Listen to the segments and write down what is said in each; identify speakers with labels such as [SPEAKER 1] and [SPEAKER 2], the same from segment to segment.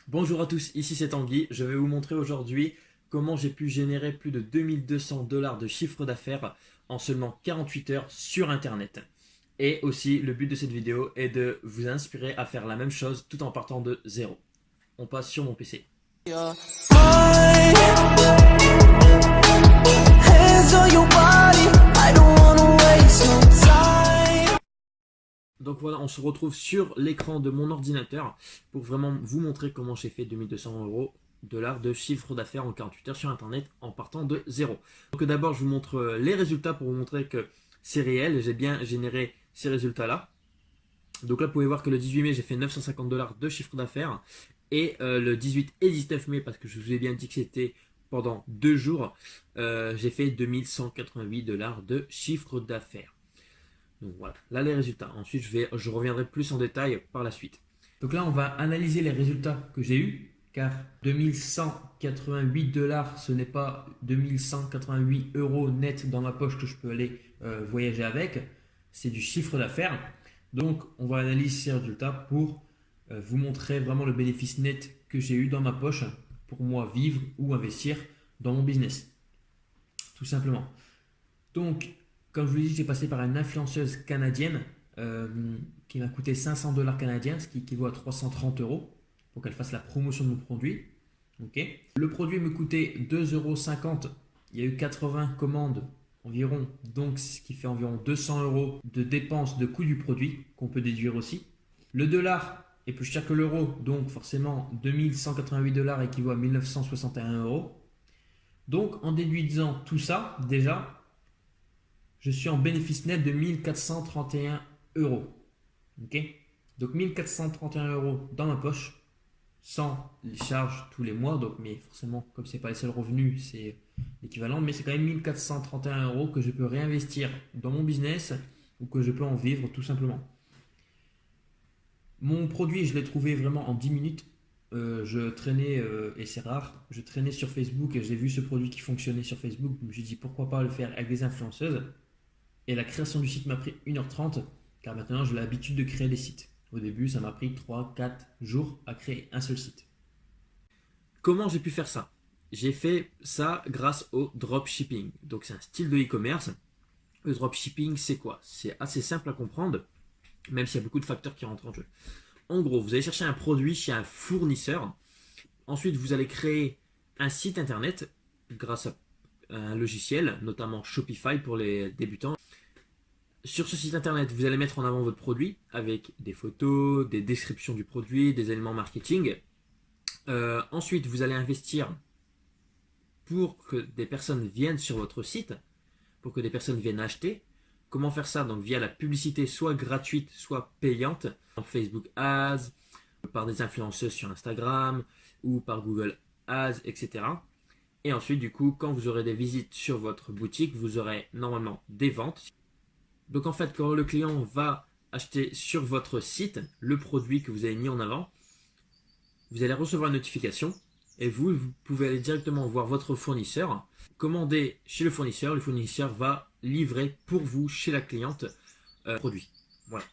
[SPEAKER 1] Bonjour à tous, ici c'est Tanguy. Je vais vous montrer aujourd'hui comment j'ai pu générer plus de 2200 $ de chiffre d'affaires en seulement 48 heures sur Internet. Et aussi, le but de cette vidéo est de vous inspirer à faire la même chose tout en partant de zéro. On passe sur mon PC. Donc voilà, on se retrouve sur l'écran de mon ordinateur pour vraiment vous montrer comment j'ai fait 2200 $ de chiffre d'affaires en 48 heures sur Internet en partant de zéro. Donc d'abord, je vous montre les résultats pour vous montrer que c'est réel et j'ai bien généré ces résultats-là. Donc là, vous pouvez voir que le 18 mai, j'ai fait 950 $ de chiffre d'affaires. Et le 18 et 19 mai, parce que je vous ai bien dit que c'était pendant 2 jours, j'ai fait 2188 $ de chiffre d'affaires. Donc voilà, là les résultats. Ensuite, je reviendrai plus en détail par la suite. Donc là, on va analyser les résultats que j'ai eus, car 2188 $, ce n'est pas 2188 euros net dans ma poche que je peux aller voyager avec, c'est du chiffre d'affaires. Donc, on va analyser ces résultats pour vous montrer vraiment le bénéfice net que j'ai eu dans ma poche pour moi vivre ou investir dans mon business. Tout simplement. Donc, comme je vous l'ai dit, j'ai passé par une influenceuse canadienne qui m'a coûté 500 $ canadiens, ce qui équivaut à 330 euros, pour qu'elle fasse la promotion de mon produit. Okay. Le produit me coûtait 2,50 €. Il y a eu 80 commandes environ, donc ce qui fait environ 200 euros de dépenses de coût du produit, qu'on peut déduire aussi. Le dollar est plus cher que l'euro, donc forcément 2188 $ équivaut à 1961 euros. Donc en déduisant tout ça, déjà, je suis en bénéfice net de 1431 euros. Okay. Donc 1431 euros dans ma poche, sans les charges tous les mois. Donc, mais forcément, comme ce n'est pas les seuls revenus, c'est l'équivalent. Mais c'est quand même 1431 euros que je peux réinvestir dans mon business ou que je peux en vivre tout simplement. Mon produit, je l'ai trouvé vraiment en 10 minutes. Je traînais, et c'est rare, je traînais sur Facebook et j'ai vu ce produit qui fonctionnait sur Facebook. Je me suis dit pourquoi pas le faire avec des influenceuses. Et la création du site m'a pris 1h30 car maintenant j'ai l'habitude de créer des sites. Au début, ça m'a pris 3-4 jours à créer un seul site. Comment j'ai pu faire ça? J'ai fait ça grâce au dropshipping. Donc c'est un style de e-commerce. Le dropshipping, c'est quoi? C'est assez simple à comprendre, même s'il y a beaucoup de facteurs qui rentrent en jeu. En gros, vous allez chercher un produit chez un fournisseur. Ensuite, vous allez créer un site internet grâce à un logiciel, notamment Shopify pour les débutants. Sur ce site internet, vous allez mettre en avant votre produit avec des photos, des descriptions du produit, des éléments marketing. Ensuite, vous allez investir pour que des personnes viennent sur votre site, pour que des personnes viennent acheter. Comment faire ça? Donc via la publicité soit gratuite, soit payante, en Facebook Ads, par des influenceuses sur Instagram ou par Google Ads, etc. Et ensuite, du coup, quand vous aurez des visites sur votre boutique, vous aurez normalement des ventes. Donc en fait, quand le client va acheter sur votre site le produit que vous avez mis en avant, vous allez recevoir une notification et vous pouvez aller directement voir votre fournisseur, commander chez le fournisseur va livrer pour vous chez la cliente le produit. Voilà.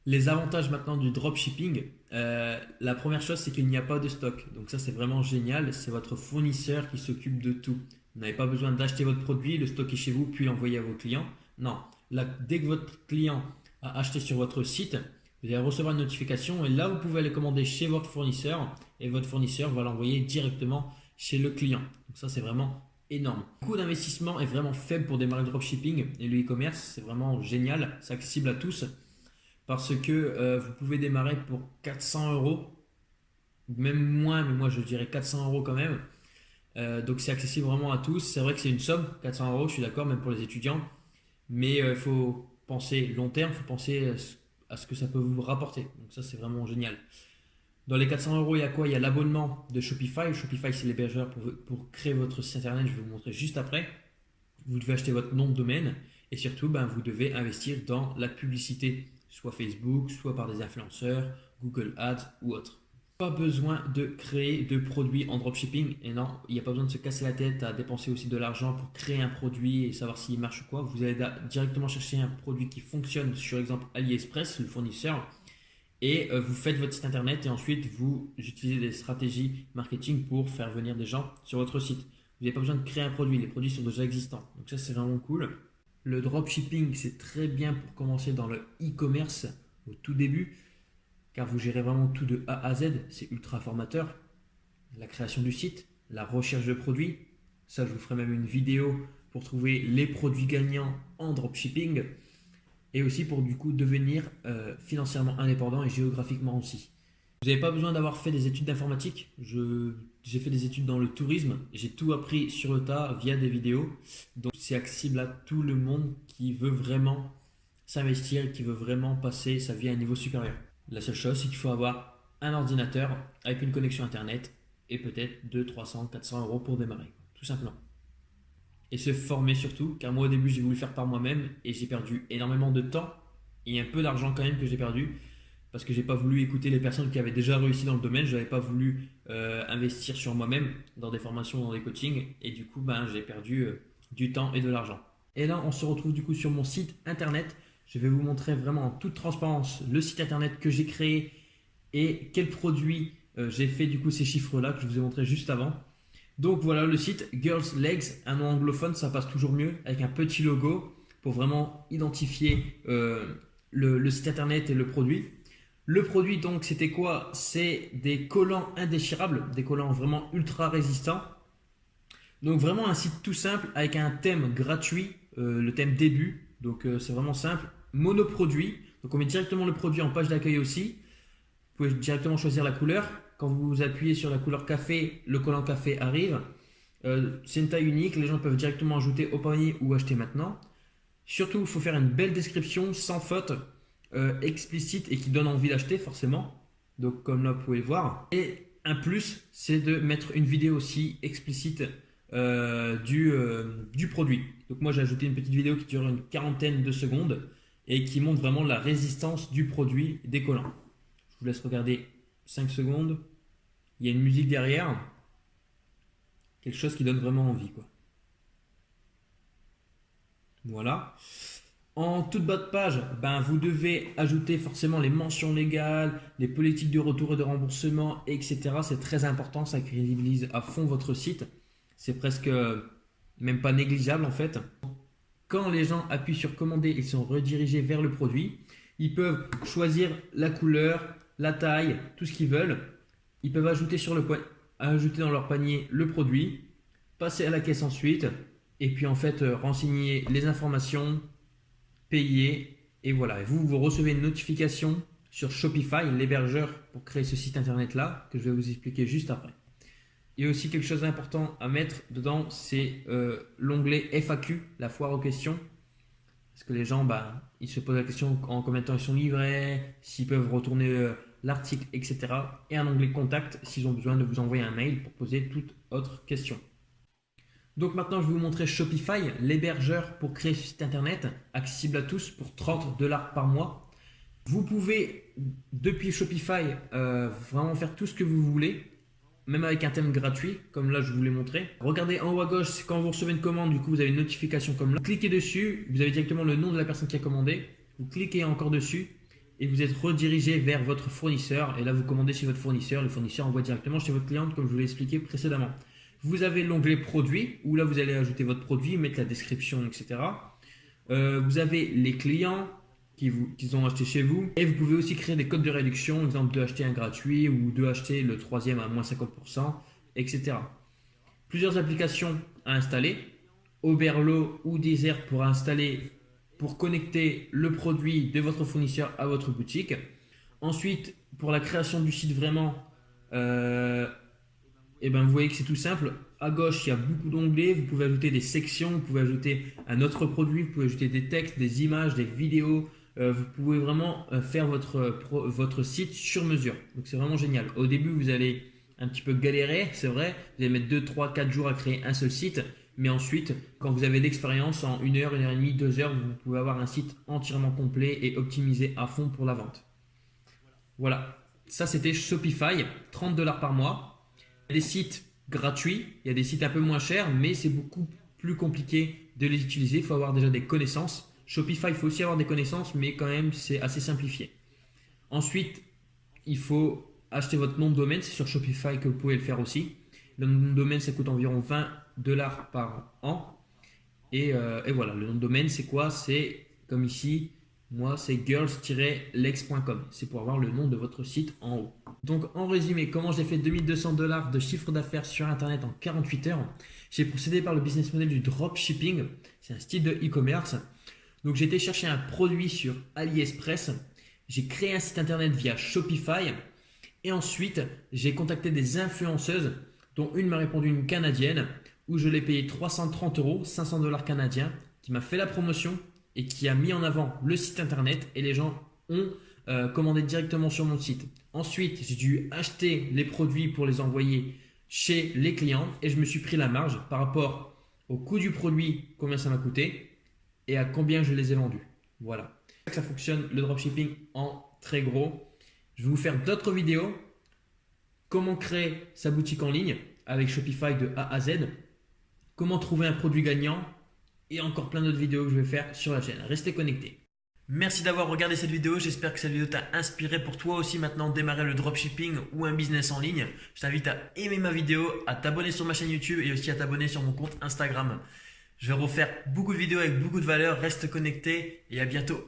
[SPEAKER 1] Les avantages maintenant du dropshipping, la première chose c'est qu'il n'y a pas de stock. Donc ça c'est vraiment génial, c'est votre fournisseur qui s'occupe de tout. Vous n'avez pas besoin d'acheter votre produit, le stocker chez vous puis l'envoyer à vos clients. Non, là, dès que votre client a acheté sur votre site, vous allez recevoir une notification et là vous pouvez aller commander chez votre fournisseur et votre fournisseur va l'envoyer directement chez le client. Donc ça c'est vraiment énorme. Le coût d'investissement est vraiment faible pour démarrer le dropshipping et le e-commerce, c'est vraiment génial, c'est accessible à tous parce que vous pouvez démarrer pour 400 euros, même moins, mais moi je dirais 400 euros quand même. Donc c'est accessible vraiment à tous. C'est vrai que c'est une somme, 400 euros, je suis d'accord, même pour les étudiants, mais il faut penser long terme, il faut penser à ce que ça peut vous rapporter. Donc ça c'est vraiment génial. Dans les 400 euros, il y a quoi? Il y a l'abonnement de Shopify. Shopify, c'est l'hébergeur pour créer votre site internet. Je vais vous montrer juste après. Vous devez acheter votre nom de domaine et surtout, vous devez investir dans la publicité, soit Facebook, soit par des influenceurs, Google Ads ou autre. Pas besoin de créer de produits en dropshipping et non, il n'y a pas besoin de se casser la tête à dépenser aussi de l'argent pour créer un produit et savoir s'il marche ou quoi. Vous allez directement chercher un produit qui fonctionne sur exemple AliExpress, le fournisseur, et vous faites votre site internet et ensuite vous utilisez des stratégies marketing pour faire venir des gens sur votre site. Vous n'avez pas besoin de créer un produit, les produits sont déjà existants. Donc ça c'est vraiment cool. Le dropshipping c'est très bien pour commencer dans le e-commerce au tout début car vous gérez vraiment tout de A à Z, c'est ultra formateur. La création du site, la recherche de produits, ça je vous ferai même une vidéo pour trouver les produits gagnants en dropshipping et aussi pour du coup devenir financièrement indépendant et géographiquement aussi. Vous n'avez pas besoin d'avoir fait des études d'informatique. J'ai fait des études dans le tourisme. J'ai tout appris sur le tas via des vidéos. Donc c'est accessible à tout le monde qui veut vraiment s'investir, qui veut vraiment passer sa vie à un niveau supérieur. La seule chose, c'est qu'il faut avoir un ordinateur avec une connexion internet et peut-être 200, 300, 400 euros pour démarrer. Tout simplement. Et se former surtout, car moi au début j'ai voulu faire par moi-même et j'ai perdu énormément de temps et un peu d'argent quand même que j'ai perdu parce que j'ai pas voulu écouter les personnes qui avaient déjà réussi dans le domaine, je n'avais pas voulu investir sur moi-même dans des formations, dans des coachings et du coup j'ai perdu du temps et de l'argent. Et là on se retrouve du coup sur mon site internet, je vais vous montrer vraiment en toute transparence le site internet que j'ai créé et quels produits j'ai fait du coup ces chiffres là que je vous ai montré juste avant. Donc voilà le site Girls Legs, un nom anglophone ça passe toujours mieux avec un petit logo pour vraiment identifier le site internet et le produit. Le produit donc c'était quoi? C'est des collants indéchirables, des collants vraiment ultra résistants. Donc vraiment un site tout simple avec un thème gratuit, le thème début. Donc c'est vraiment simple, monoproduit. Donc on met directement le produit en page d'accueil aussi. Vous pouvez directement choisir la couleur. Quand vous appuyez sur la couleur café, le collant café arrive. C'est une taille unique, les gens peuvent directement ajouter au panier ou acheter maintenant. Surtout, il faut faire une belle description sans faute, explicite et qui donne envie d'acheter forcément. Donc comme là vous pouvez le voir. Et un plus, c'est de mettre une vidéo aussi explicite du produit. Donc moi j'ai ajouté une petite vidéo qui dure une quarantaine de secondes et qui montre vraiment la résistance du produit des collants. Je vous laisse regarder 5 secondes. Il y a une musique derrière. Quelque chose qui donne vraiment envie, quoi. Voilà. En toute bas de page, vous devez ajouter forcément les mentions légales, les politiques de retour et de remboursement, etc. C'est très important, ça crédibilise à fond votre site. C'est presque même pas négligeable en fait. Quand les gens appuient sur commander, ils sont redirigés vers le produit. Ils peuvent choisir la couleur, la taille, tout ce qu'ils veulent. Ils peuvent ajouter dans leur panier le produit, passer à la caisse ensuite, et puis en fait renseigner les informations, payer, et voilà. Et vous recevez une notification sur Shopify, l'hébergeur pour créer ce site internet là, que je vais vous expliquer juste après. Il y a aussi quelque chose d'important à mettre dedans, c'est l'onglet FAQ, la foire aux questions. Parce que les gens, ils se posent la question en combien de temps ils sont livrés, s'ils peuvent retourner l'article, etc. Et un onglet contact s'ils ont besoin de vous envoyer un mail pour poser toute autre question. Donc maintenant, je vais vous montrer Shopify, l'hébergeur pour créer ce site internet, accessible à tous pour 30 $ par mois. Vous pouvez, depuis Shopify, vraiment faire tout ce que vous voulez, même avec un thème gratuit, comme là je vous l'ai montré. Regardez en haut à gauche, c'est quand vous recevez une commande, du coup vous avez une notification comme là. Cliquez dessus, vous avez directement le nom de la personne qui a commandé. Vous cliquez encore dessus et vous êtes redirigé vers votre fournisseur. Et là vous commandez chez votre fournisseur, le fournisseur envoie directement chez votre cliente comme je vous l'ai expliqué précédemment. Vous avez l'onglet produit où là vous allez ajouter votre produit, mettre la description, etc. Vous avez les clients qu'ils ont acheté chez vous. Et vous pouvez aussi créer des codes de réduction, exemple de acheter un gratuit ou de acheter le troisième à moins 50%, etc. Plusieurs applications à installer. Oberlo ou Desert pour installer, pour connecter le produit de votre fournisseur à votre boutique. Ensuite, pour la création du site vraiment, vous voyez que c'est tout simple. À gauche, il y a beaucoup d'onglets. Vous pouvez ajouter des sections, vous pouvez ajouter un autre produit, vous pouvez ajouter des textes, des images, des vidéos. Vous pouvez vraiment faire votre site sur mesure. Donc c'est vraiment génial. Au début, vous allez un petit peu galérer, c'est vrai. Vous allez mettre 2, 3, 4 jours à créer un seul site. Mais ensuite, quand vous avez l'expérience, en 1 heure, 1 heure et demie, 2 heures, vous pouvez avoir un site entièrement complet et optimisé à fond pour la vente. Voilà. Ça, c'était Shopify, 30 $ par mois. Il y a des sites gratuits, il y a des sites un peu moins chers, mais c'est beaucoup plus compliqué de les utiliser. Il faut avoir déjà des connaissances. Shopify, il faut aussi avoir des connaissances, mais quand même, c'est assez simplifié. Ensuite, il faut acheter votre nom de domaine. C'est sur Shopify que vous pouvez le faire aussi. Le nom de domaine, ça coûte environ 20 $ par an. Et voilà, le nom de domaine, c'est quoi? C'est comme ici, moi, c'est girls-lex.com. C'est pour avoir le nom de votre site en haut. Donc, en résumé, comment j'ai fait 2200 $ de chiffre d'affaires sur Internet en 48 heures? J'ai procédé par le business model du dropshipping. C'est un style de e-commerce. Donc, j'ai été chercher un produit sur AliExpress. J'ai créé un site Internet via Shopify. Et ensuite, j'ai contacté des influenceuses, dont une m'a répondu, une Canadienne, où je l'ai payé 330 €, 500 $ canadiens, qui m'a fait la promotion et qui a mis en avant le site Internet et les gens ont commandé directement sur mon site. Ensuite, j'ai dû acheter les produits pour les envoyer chez les clients et je me suis pris la marge par rapport au coût du produit, combien ça m'a coûté et à combien je les ai vendus. Voilà. C'est comme ça que ça fonctionne le dropshipping en très gros. Je vais vous faire d'autres vidéos. Comment créer sa boutique en ligne avec Shopify de A à Z. Comment trouver un produit gagnant et encore plein d'autres vidéos que je vais faire sur la chaîne. Restez connectés. Merci d'avoir regardé cette vidéo. J'espère que cette vidéo t'a inspiré pour toi aussi maintenant démarrer le dropshipping ou un business en ligne. Je t'invite à aimer ma vidéo, à t'abonner sur ma chaîne YouTube et aussi à t'abonner sur mon compte Instagram. Je vais refaire beaucoup de vidéos avec beaucoup de valeur. Reste connecté et à bientôt.